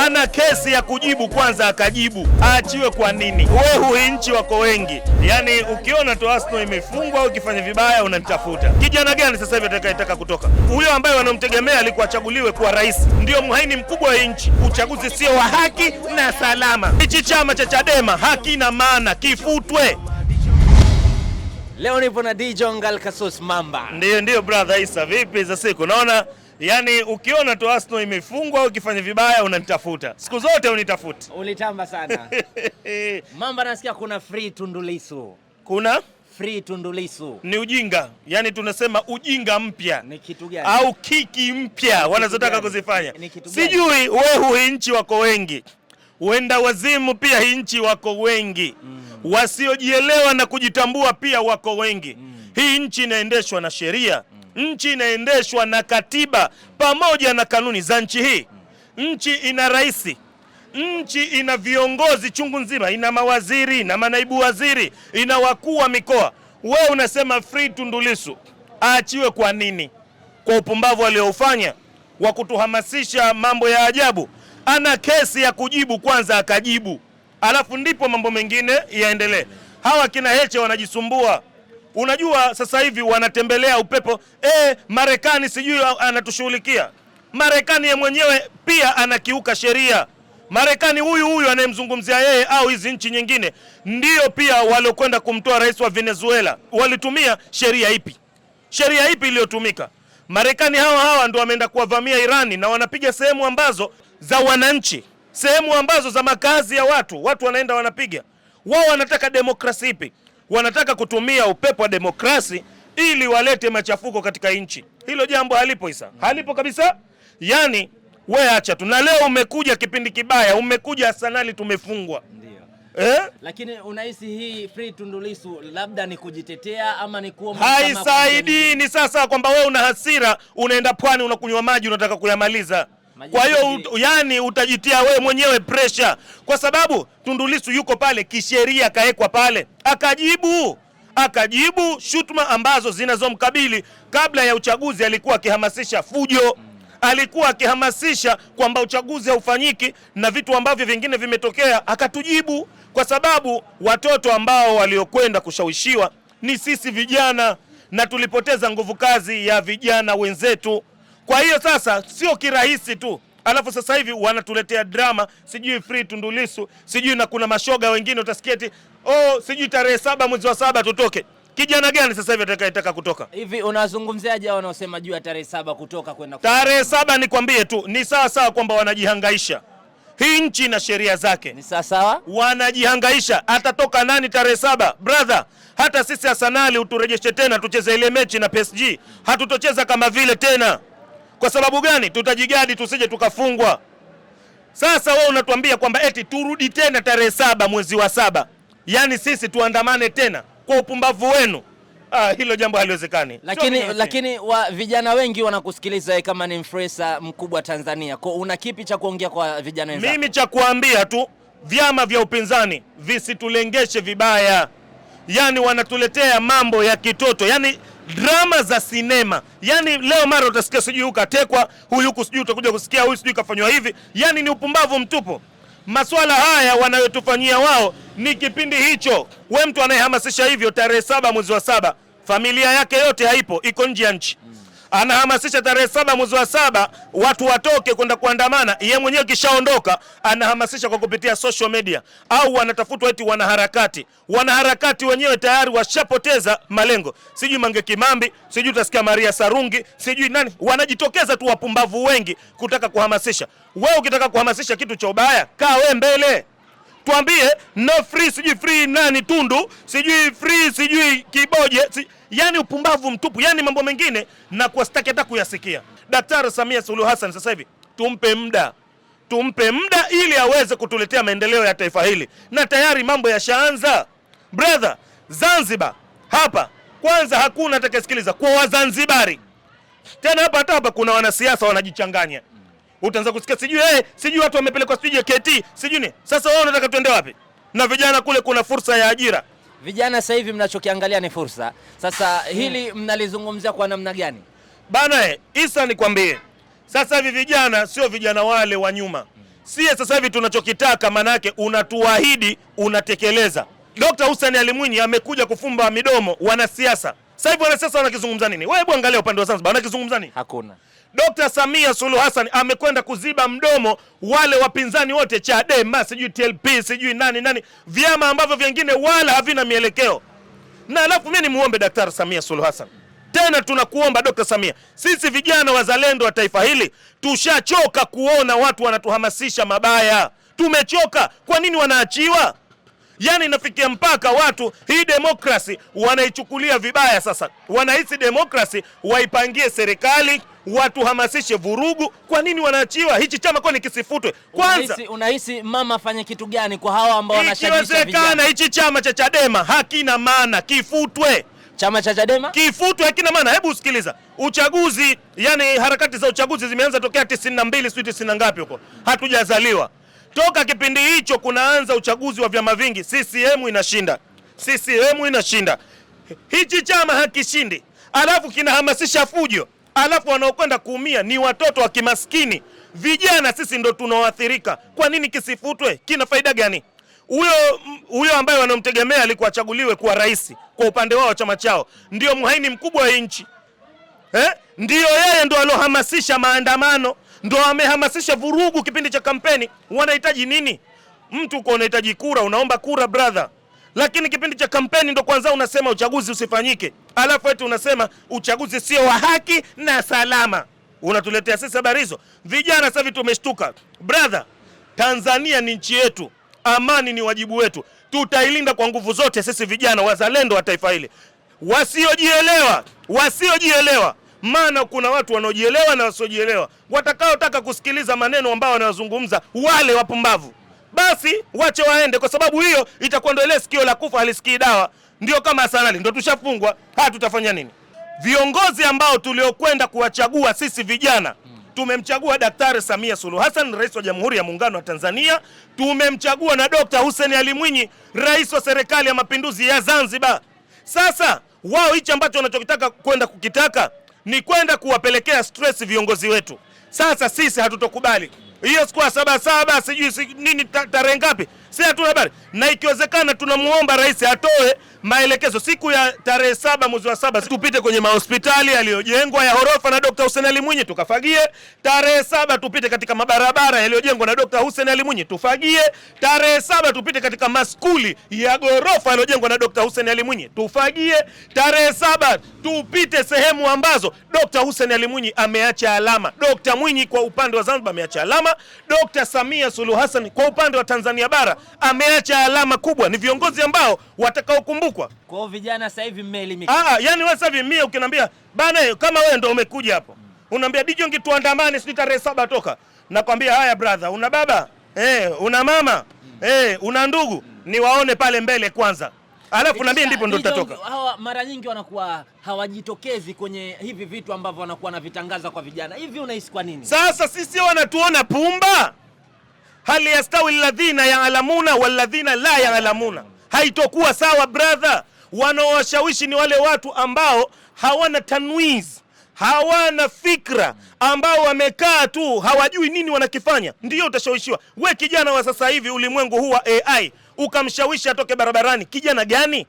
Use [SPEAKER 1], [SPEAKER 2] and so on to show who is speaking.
[SPEAKER 1] ana kesi ya kujibu, kwanza akajibu, aachiwe kwa nini? Wewe nchi wako wengi, yani ukiona tu Arsenal imefungwa au ukifanya vibaya unanitafuta. Kijana gani sasa hivi atakayetaka kutoka? Huyo ambaye wanamtegemea alikuwa achaguliwe kuwa rais, ndio mhaini mkubwa wa nchi. Uchaguzi sio wa haki na salama. Hichi chama cha Chadema hakina maana, kifutwe.
[SPEAKER 2] Leo nipo na Dijon Galkasus Mamba.
[SPEAKER 1] Ndio brother Isa, vipi za siku? Naona yani ukiona tu Arsenal imefungwa au ukifanya vibaya unanitafuta. Siku zote unitafuta.
[SPEAKER 2] Ulitamba sana. Mamba, nasikia kuna free Tundu Lissu.
[SPEAKER 1] Kuna
[SPEAKER 2] free Tundu Lissu.
[SPEAKER 1] Ni ujinga. Yani tunasema ujinga mpya.
[SPEAKER 2] Ni kitu gani?
[SPEAKER 1] Au kiki mpya wanazotaka kuzifanya. Sijui wewe nchi wako wengi. Wenda wazimu pia hii nchi wako wengi. Wasiojielewa na kujitambua pia wako wengi. Hii nchi inaendeshwa na sheria. Nchi inaendeshwa na katiba pamoja na kanuni za nchi hii. Nchi ina rais. Nchi ina viongozi chungu nzima, ina mawaziri, ina manaibu waziri, ina wakuu wa mikoa. Wewe unasema free Tundu Lissu aachiwe kwa nini? Kwa upumbavu aliofanya wa kutuhamasisha mambo ya ajabu. Ana kesi ya kujibu, kwanza akajibu, alafu ndipo mambo mengine yaendelee. Hawa kina Heche wanajisumbua. Unajua sasa hivi wanatembelea upepo. Marekani sijui anatushughulikia. Marekani ye mwenyewe pia anakiuka sheria. Marekani huyu anayemzungumzia yeye au hizi nchi nyingine ndio pia waliokwenda kumtoa rais wa Venezuela. Walitumia sheria ipi? Sheria ipi iliyotumika? Marekani hawa ndio wameenda kuwavamia Irani na wanapiga sehemu ambazo za wananchi, sehemu ambazo za makazi ya watu wanaenda wanapiga. Wao wanataka demokrasi ipi? Wanataka kutumia upepo wa demokrasi ili walete machafuko katika nchi. Hilo jambo halipo Isa. Halipo kabisa. Yani we acha tu. Na leo umekuja kipindi kibaya, umekuja Arsenal tumefungwa.
[SPEAKER 2] Ndio. Lakini unahisi hii free Tundu Lissu labda ni kujitetea ama ni kuomba kama
[SPEAKER 1] haisaidii? Ni sasa kwamba wewe una hasira, unaenda pwani unakunywa maji unataka kuyamaliza. Kwa hiyo yani utajitia wewe mwenyewe pressure, kwa sababu Tundu Lissu yuko pale kisheria, kaekwa pale akajibu shutuma ambazo zinazomkabili. Kabla ya uchaguzi alikuwa akihamasisha fujo, alikuwa akihamasisha kwamba uchaguzi haufanyiki na vitu ambavyo vingine vimetokea, akatujibu. Kwa sababu watoto ambao waliokwenda kushawishiwa ni sisi vijana, na tulipoteza nguvu kazi ya vijana wenzetu. Kwa hiyo sasa sio kirahisi tu. Alafu sasa hivi wanatuletea drama, sijui free Tundu Lissu, sijui na kuna mashoga wengine utasikia eti sijui tarehe 7 mwezi wa 7 tutoke. Kijana gani sasa hivi atakayetaka kutoka?
[SPEAKER 2] Hivi unazungumziaje wanaosema juu ya tarehe 7 kutoka kwenda
[SPEAKER 1] tarehe 7? Nikwambie tu ni sawa kwamba wanajihangaisha. Hii nchi na sheria zake.
[SPEAKER 2] Ni sawa?
[SPEAKER 1] Wanajihangaisha. Atatoka nani tarehe 7? Brother, hata sisi Arsenal uturejeshe tena tucheze ile mechi na PSG. Hatutocheza kama vile tena. Kwa sababu gani? Tutajigadi tusije tukafungwa. Sasa wewe unatuambia kwamba eti turudi tena tarehe 7 mwezi wa 7. Yaani sisi tuandamane tena kwa upumbavu wenu. Hilo jambo haliwezekani.
[SPEAKER 2] Lakini vijana wengi wanakusikiliza kama ni influencer mkubwa Tanzania. Kwa una kipi cha kuongea kwa vijana wenzako?
[SPEAKER 1] Mimi cha kuambia tu vyama vya upinzani visitulengeshe vibaya. Yaani wanatuletea mambo ya kitoto. Yaani drama za sinema. Yaani leo mara utasikia sijui ukatekwa, huku sijui utakuja kusikia huyu sijui kafanywa hivi. Yaani ni upumbavu mtupu. Maswala haya wanayotufanyia wao ni kipindi hicho. We mtu anayehamasisha hivyo tarehe 7 mwezi wa 7, familia yake yote haipo, iko nje ya nchi. Anahamasisha tarehe 7 mwezi wa 7 watu watoke kwenda kuandamana, yeye mwenyewe kishaondoka, anahamasisha kwa kupitia social media, au wanatafutwa eti wanaharakati. Wanaharakati wenyewe tayari washapoteza malengo. Sijui Mange Kimambi, sijui utasikia Maria Sarungi, sijui nani, wanajitokeza tu wapumbavu wengi kutaka kuhamasisha. Wewe ukitaka kuhamasisha kitu cha ubaya, kaa wewe mbele. Tuambie no free, sijui free nani Tundu, sijui free, sijui Kiboje, yani upumbavu mtupu. Yani mambo mengine na kuwastaki hata kuyasikia. Daktari Samia Suluhu Hassan sasa hivi tumpe muda ili aweze kutuletea maendeleo ya taifa hili, na tayari mambo yashaanza. Brother, Zanzibar hapa kwanza hakuna atakayesikiliza kwa Wazanzibari. Tena hapa kuna wanasiasa wanajichanganya. Utaanza kusikia sijui watu wamepelekwa sijui KT, sijui ni. Sasa wao wanataka tuende wapi? Na vijana kule kuna fursa ya ajira.
[SPEAKER 2] Vijana sasa hivi mnachokiangalia ni fursa. Sasa hili mnalizungumzia kwa namna gani?
[SPEAKER 1] Bana Isa nikwambie. Sasa hivi vijana sio vijana wale wa nyuma. Sie sasa hivi tunachokitaka, manake unatuahidi unatekeleza. Dr. Hussein Ali Mwinyi amekuja kufumba midomo wanasiasa. Sasa hivi wanasiasa wanakizungumza nini? Wewe hebu angalia upande wa Zanzibar wanakizungumza nini?
[SPEAKER 2] Hakuna.
[SPEAKER 1] Dr. Samia Suluhu Hassan amekwenda kuziba mdomo wale wapinzani wote, Chadema, sijui TLP, sijui nani, vyama ambavyo vingine wala havina mielekeo. Na alafu mimi nimuombe Daktari Samia Suluhu Hassan, tena tunakuomba Dr. Samia, sisi vijana wazalendo wa taifa hili tushachoka kuona watu wanatuhamasisha mabaya. Tumechoka. Kwa nini wanaachiwa? Yani inafikia mpaka watu hii demokrasi wanaichukulia vibaya. Sasa wanahisi demokrasi waipangie serikali, watu hamasishe vurugu. Kwa nini wanaachiwa? Hichi chama kwa nikisifutwe kwanza.
[SPEAKER 2] Unahisi mama afanye kitu gani kwa hawa ambao wanashajiisha vijana?
[SPEAKER 1] Ikiwezekana hichi chama cha Chadema hakina maana, kifutwe.
[SPEAKER 2] Chama cha Chadema
[SPEAKER 1] kifutwe, hakina maana. Hebu sikiliza, uchaguzi, yani harakati za uchaguzi zimeanza tokea 92 sio 90 ngapi huko, hatujazaliwa. Toka kipindi hicho kunaanza uchaguzi wa vyama vingi, CCM inashinda. Hichi chama hakishindi, alafu kinahamasisha fujo, alafu wanaokwenda kuumia ni watoto wa kimaskini. Vijana sisi ndo tunaoathirika. Kwa nini kisifutwe? Kina faida gani? Huyo ambaye wanomtegemea alikuwa achaguliwe kuwa rais kwa upande wao chama chao, ndio mhaini mkubwa wa nchi. Ndio yeye ndo alohamasisha maandamano, ndo amehamasisha vurugu kipindi cha kampeni. Wanahitaji nini? Mtu uko unahitaji kura, unaomba kura brother. Lakini kipindi cha kampeni ndo kwanza unasema uchaguzi usifanyike. Alafu eti unasema uchaguzi sio wa haki na salama. Unatuletea sisi habari hizo. Vijana sasa hivi tumeshtuka. Brother, Tanzania ni nchi yetu. Amani ni wajibu wetu. Tutailinda kwa nguvu zote sisi vijana wazalendo wa taifa hili. Wasiojielewa. Maana kuna watu wanaojielewa na wasiojielewa. Watakaotaka kusikiliza maneno ambao wanayozungumza wale wapumbavu, basi wache waende, kwa sababu hiyo itakuwa ndio ile sikio la kufa halisikii dawa. Ndio kama Arsenal ndio tushafungwa, tutafanya nini? Viongozi ambao tuliokwenda kuwachagua sisi vijana, tumemchagua Daktari Samia Suluhu Hassan, rais wa Jamhuri ya Muungano wa Tanzania. Tumemchagua na Dr. Hussein Ali Mwinyi, rais wa Serikali ya Mapinduzi ya Zanzibar. Sasa wao hichi ambacho wanachokitaka kwenda kukitaka ni kwenda kuwapelekea stress viongozi wetu. Sasa sisi hatutokubali. Hiyo siku 77 sijui nini tarehe ngapi, si hatuna habari. Na ikiwezekana tunamuomba rais atoe maelekezo siku ya tarehe 7 mwezi wa 7 tupite kwenye mahospitali yaliyojengwa ya ghorofa na Dr. Hussein Ali Mwinyi tukafagie. Tarehe 7 tupite katika mabarabara yaliyojengwa na Dr. Hussein Ali Mwinyi tufagie. Tarehe 7 tupite katika maskuli ya ghorofa yaliyojengwa na Dr. Hussein Ali Mwinyi tufagie. Tarehe 7 tupite sehemu ambazo Dr. Hussein Ali Mwinyi ameacha alama. Dr. Mwinyi kwa upande wa Zanzibar ameacha alama. Dr. Samia Suluhu Hassan kwa upande wa Tanzania bara ameacha alama kubwa. Ni viongozi ambao watakaokumbukwa.
[SPEAKER 2] Kwa vijana sasa hivi mmeelimika.
[SPEAKER 1] Yani wewe sasa hivi mimi ukiniambia bana, kama wewe ndio umekuja hapo, unaniambia Dijongi tuandamane sisi tarehe 7 toka. Nakwambia haya brother, una baba? Una mama? Una ndugu? Niwaone pale mbele kwanza. Alafu naambia ndipo ndo tutatoka.
[SPEAKER 2] Hawa mara nyingi wanakuwa hawajitokezi kwenye hivi vitu ambavyo wanakuwa na vitangaza kwa vijana. Hivi unahisi kwa nini?
[SPEAKER 1] Sasa sisi wanatuona pumba. Hali yastawi alladhina ya'lamuna walladhina la ya'lamuna. Haitokuwa sawa brother. Wanaowashawishi ni wale watu ambao hawana tanwiz, hawana fikra, ambao wamekaa tu hawajui nini wanakifanya. Ndio utashawishiwa. We kijana wa sasa hivi ulimwengu huu wa AI, ukamshawishi atoke barabarani, kijana gani?